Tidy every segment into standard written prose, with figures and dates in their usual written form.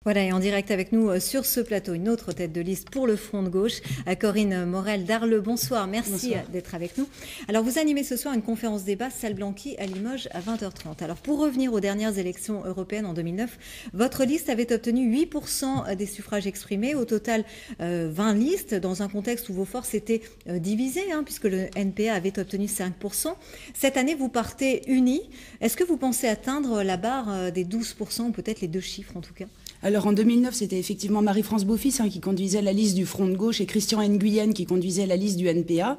Voilà, et en direct avec nous sur ce plateau, une autre tête de liste pour le Front de gauche, Corinne Morel d'Arles. Bonsoir, merci d'être avec nous. Alors, vous animez ce soir une conférence débat, salle Blanqui à Limoges à 20h30. Alors, pour revenir aux dernières élections européennes en 2009, votre liste avait obtenu 8% des suffrages exprimés, au total 20 listes, dans un contexte où vos forces étaient divisées, puisque le NPA avait obtenu 5%. Cette année, vous partez unis. Est-ce que vous pensez atteindre la barre des 12%, ou peut-être les deux chiffres en tout cas ? Alors en 2009, c'était effectivement Marie-France Beaufils qui conduisait la liste du Front de gauche et Christian Nguyen qui conduisait la liste du NPA.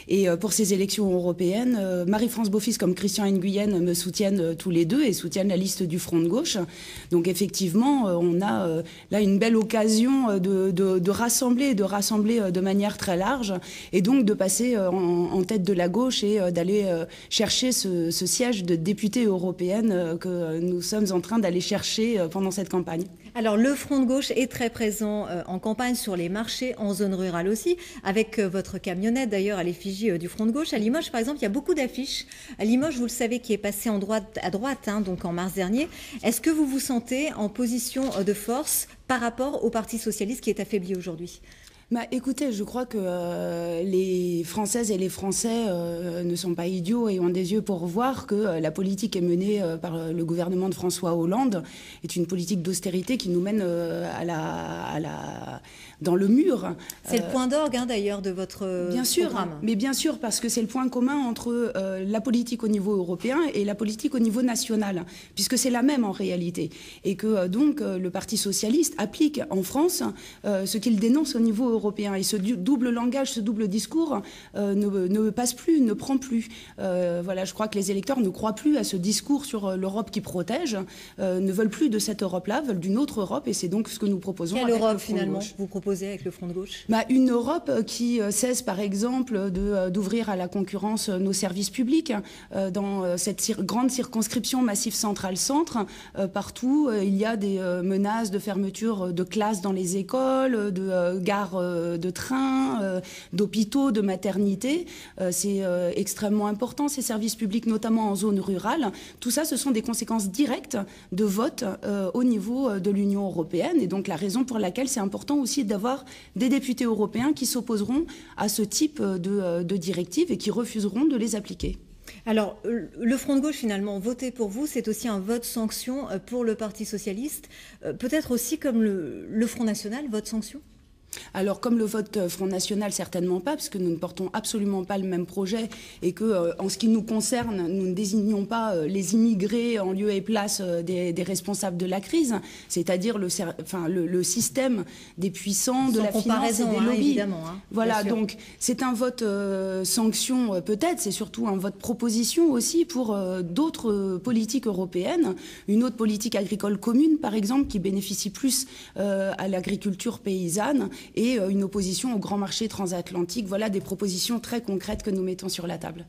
Et pour ces élections européennes, Marie-France Beaufils comme Christian Nguyen me soutiennent tous les deux et soutiennent la liste du Front de gauche. Donc effectivement, on a là une belle occasion de rassembler de manière très large et donc de passer en tête de la gauche et d'aller chercher ce siège de députée européenne que nous sommes en train d'aller chercher pendant cette campagne. Alors, le Front de gauche est très présent en campagne sur les marchés, en zone rurale aussi, avec votre camionnette d'ailleurs à l'effigie du Front de gauche. À Limoges, par exemple, il y a beaucoup d'affiches. À Limoges, vous le savez, qui est passé à droite, donc en mars dernier. Est-ce que vous vous sentez en position de force par rapport au Parti socialiste qui est affaibli aujourd'hui ? Écoutez, je crois que les Françaises et les Français ne sont pas idiots et ont des yeux pour voir que la politique est menée par le gouvernement de François Hollande est une politique d'austérité qui nous mène dans le mur. C'est le point d'orgue d'ailleurs de votre bien sûr, programme. Mais bien sûr, parce que c'est le point commun entre la politique au niveau européen et la politique au niveau national, puisque c'est la même en réalité. Et que donc le Parti socialiste applique en France ce qu'il dénonce au niveau européen. Et ce double langage, ce double discours ne passe plus, ne prend plus. Voilà, je crois que les électeurs ne croient plus à ce discours sur l'Europe qui protège, ne veulent plus de cette Europe-là, veulent d'une autre Europe, et c'est donc ce que nous proposons. Quelle Europe finalement vous proposez avec le Front de gauche ? Une Europe qui cesse par exemple d'ouvrir à la concurrence nos services publics dans cette grande circonscription Massif Central-Centre. Partout, il y a des menaces de fermeture de classes dans les écoles, de gares de train, d'hôpitaux, de maternités. C'est extrêmement important, ces services publics, notamment en zone rurale. Tout ça, ce sont des conséquences directes de vote au niveau de l'Union européenne. Et donc la raison pour laquelle c'est important aussi d'avoir des députés européens qui s'opposeront à ce type de directives et qui refuseront de les appliquer. Alors, le Front de gauche, finalement, voter pour vous, c'est aussi un vote sanction pour le Parti socialiste, peut-être aussi comme le Front national, vote sanction ? Alors, comme le vote Front National, certainement pas, parce que nous ne portons absolument pas le même projet et que, en ce qui nous concerne, nous ne désignons pas les immigrés en lieu et place des responsables de la crise, c'est-à-dire le système des puissants, de la finance et des lobbies. Évidemment, voilà, donc c'est un vote sanction peut-être, c'est surtout un vote proposition aussi pour d'autres politiques européennes, une autre politique agricole commune, par exemple, qui bénéficie plus à l'agriculture paysanne, et une opposition au grand marché transatlantique. Voilà des propositions très concrètes que nous mettons sur la table.